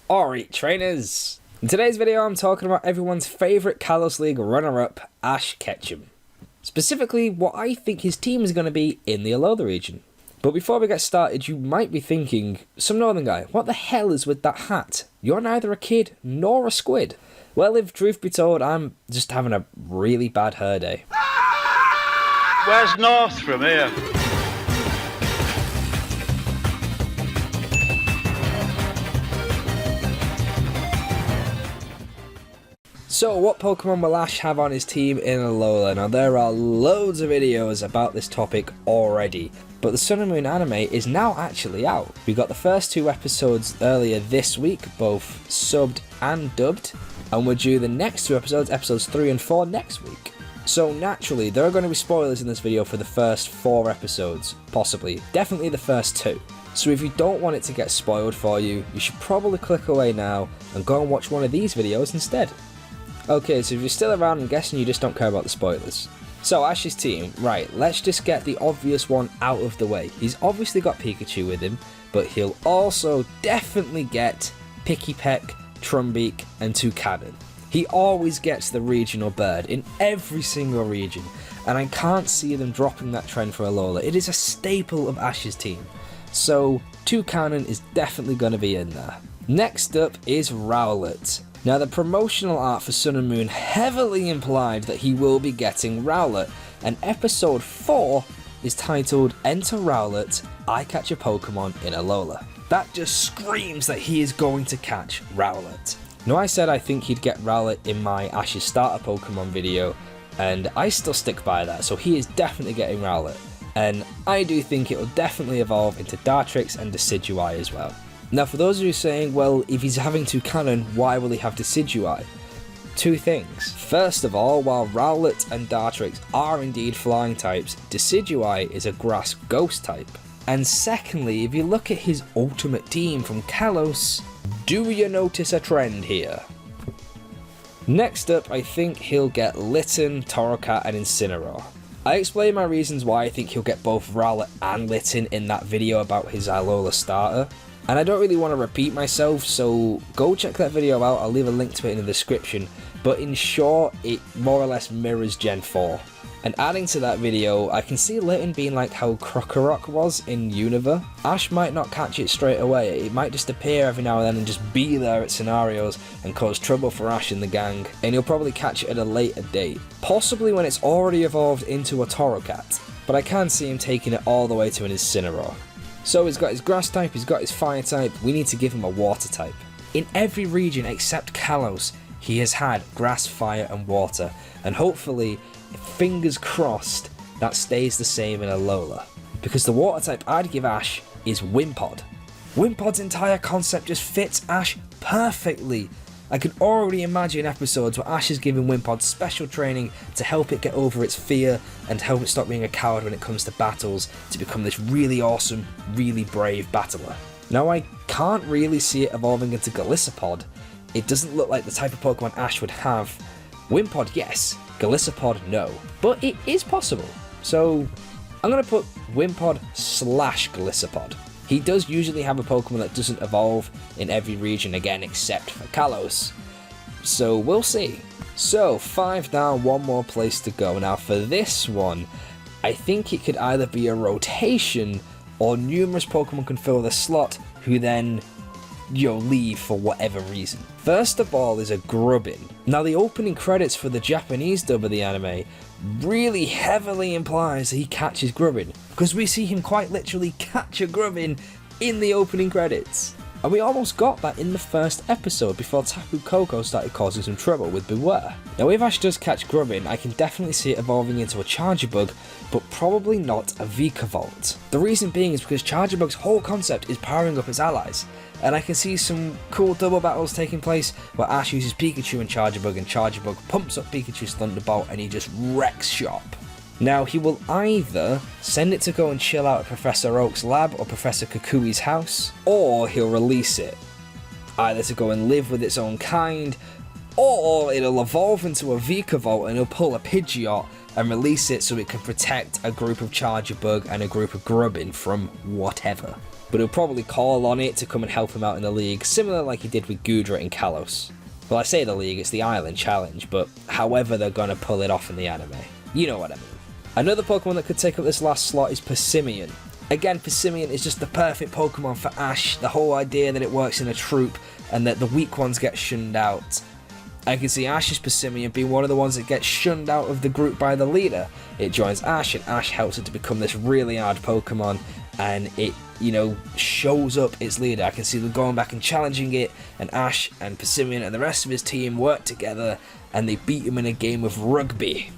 Alright trainers, in today's video I'm talking about everyone's favourite Kalos League runner-up, Ash Ketchum. Specifically what I think his team is going to be in the Alola region. But before we get started, you might be thinking, some northern guy, what the hell is with that hat? You're neither a kid nor a squid. Well, if truth be told, I'm just having a really bad hair day. Where's north from here? So what Pokemon will Ash have on his team in Alola? Now there are loads of videos about this topic already, but the Sun and Moon anime is now actually out. We got the first 2 episodes earlier this week, both subbed and dubbed, and we're due the next 2 episodes, episodes 3 and 4 next week. So naturally, there are going to be spoilers in this video for the first 4 episodes, possibly, definitely the first 2. So if you don't want it to get spoiled for you, you should probably click away now and go and watch one of these videos instead. Okay, so if you're still around, I'm guessing you just don't care about the spoilers. So, Ash's team, right, let's just get the obvious one out of the way. He's obviously got Pikachu with him, but he'll also definitely get Pikipek, Trumbeak, and Toucannon. He always gets the regional bird in every single region, and I can't see them dropping that trend for Alola. It is a staple of Ash's team. So, Toucannon is definitely going to be in there. Next up is Rowlett. Now the promotional art for Sun and Moon heavily implied that he will be getting Rowlett, and episode 4 is titled Enter Rowlett, I Catch a Pokemon in Alola. That just screams that he is going to catch Rowlett. Now I said I think he'd get Rowlett in my Ash's starter Pokemon video, and I still stick by that, so he is definitely getting Rowlett. And I do think it will definitely evolve into Dartrix and Decidueye as well. Now for those of you saying, well, if he's having Toucannon, why will he have Decidueye? 2 things. First of all, while Rowlett and Dartrix are indeed flying types, Decidueye is a grass ghost type. And secondly, if you look at his ultimate team from Kalos, do you notice a trend here? Next up, I think he'll get Litten, Torracat and Incineroar. I explained my reasons why I think he'll get both Rowlett and Litten in that video about his Alola starter. And I don't really want to repeat myself, so go check that video out, I'll leave a link to it in the description. But in short, it more or less mirrors Gen 4. And adding to that video, I can see Litten being like how Krokorok was in Unova. Ash might not catch it straight away, it might just appear every now and then and just be there at scenarios and cause trouble for Ash and the gang. And he'll probably catch it at a later date, possibly when it's already evolved into a Torracat. But I can see him taking it all the way to an Incineroar. So he's got his grass type, he's got his fire type, we need to give him a water type. In every region except Kalos, he has had grass, fire and water, and hopefully, fingers crossed, that stays the same in Alola. Because the water type I'd give Ash is Wimpod. Wimpod's entire concept just fits Ash perfectly. I can already imagine episodes where Ash is giving Wimpod special training to help it get over its fear and help it stop being a coward when it comes to battles to become this really awesome, really brave battler. Now I can't really see it evolving into Golisopod. It doesn't look like the type of Pokemon Ash would have. Wimpod yes, Golisopod no, but it is possible. So I'm going to put Wimpod / Golisopod. He does usually have a Pokemon that doesn't evolve in every region again except for Kalos. So we'll see. So 5 down, 1 more place to go. Now for this one, I think it could either be a rotation or numerous Pokemon can fill the slot who then leave for whatever reason. First of all is a Grubbin. Now the opening credits for the Japanese dub of the anime really heavily implies that he catches Grubbin, because we see him quite literally catch a Grubbin in the opening credits. And we almost got that in the first episode before Tapu Koko started causing some trouble with Beware. Now if Ash does catch Grubbin, I can definitely see it evolving into a Charjabug, but probably not a Vikavolt. The reason being is because Charjabug's whole concept is powering up its allies, and I can see some cool double battles taking place where Ash uses Pikachu and Charjabug pumps up Pikachu's Thunderbolt and he just wrecks shop. Now he will either send it to go and chill out at Professor Oak's lab or Professor Kukui's house, or he'll release it, either to go and live with its own kind, or it'll evolve into a Vikavolt and he'll pull a Pidgeot and release it so it can protect a group of Charjabug and a group of Grubbin from whatever. but he'll probably call on it to come and help him out in the league, similar like he did with Gudra and Kalos. Well, I say the league, it's the Island Challenge, but however they're gonna pull it off in the anime. You know what I mean. Another Pokemon that could take up this last slot is Persimmon. Again, Persimmon is just the perfect Pokemon for Ash, the whole idea that it works in a troop and that the weak ones get shunned out. I can see Ash's Persimmon being one of the ones that gets shunned out of the group by the leader. It joins Ash and Ash helps it to become this really hard Pokemon, and it, shows up its leader. I can see them going back and challenging it, and Ash and Persimmon and the rest of his team work together and they beat him in a game of rugby.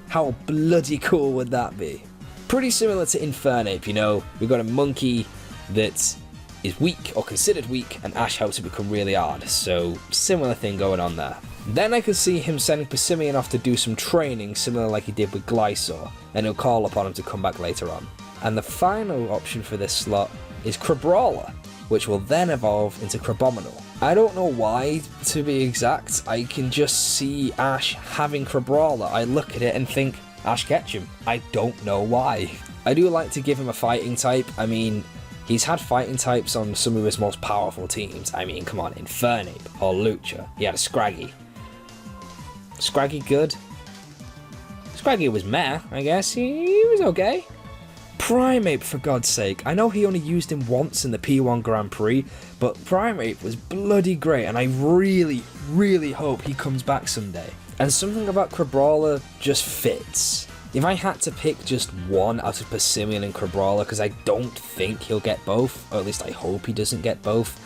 How bloody cool would that be? Pretty similar to Infernape, we've got a monkey that is weak or considered weak, and Ash helps it become really hard, so similar thing going on there. Then I could see him sending Persimmon off to do some training, similar like he did with Glysaur, and he'll call upon him to come back later on. And the final option for this slot is Crabrawler, which will then evolve into Crabominal. I don't know why, to be exact, I can just see Ash having Crabrawler. I look at it and think, Ash Ketchum. I don't know why. I do like to give him a fighting type. I mean, he's had fighting types on some of his most powerful teams. I mean, come on, Infernape or Lucha. He had a Scraggy. Scraggy good? Scraggy was meh, I guess. He was okay. Primeape, for God's sake. I know he only used him once in the P1 Grand Prix, but Primeape was bloody great, and I really, really hope he comes back someday. And something about Crabrawler just fits. If I had to pick just one out of Persimmon and Crabrawler, because I don't think he'll get both, or at least I hope he doesn't get both,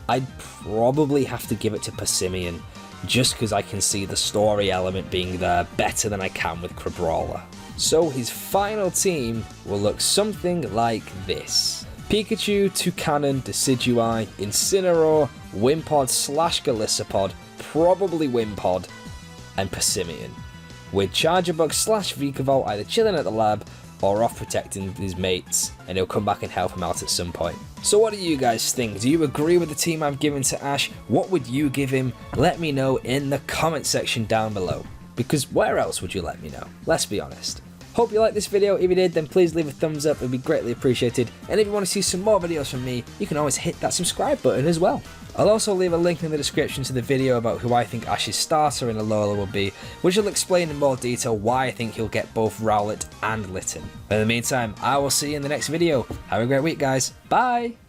I'd probably have to give it to Persimmon, just because I can see the story element being there better than I can with Crabrawler. So his final team will look something like this. Pikachu, Toucanon, Decidueye, Incineroar, Wimpod/Golisopod, probably Wimpod, and Persimmon, with Charjabug/Vikavolt either chilling at the lab or off protecting his mates, and he'll come back and help him out at some point. So what do you guys think? Do you agree with the team I've given to Ash? What would you give him? Let me know in the comment section down below, because where else would you let me know? Let's be honest. Hope you liked this video. If you did, then please leave a thumbs up, it would be greatly appreciated. And if you want to see some more videos from me, you can always hit that subscribe button as well. I'll also leave a link in the description to the video about who I think Ash's starter in Alola will be, which will explain in more detail why I think he'll get both Rowlett and Litten. In the meantime, I will see you in the next video. Have a great week, guys. Bye!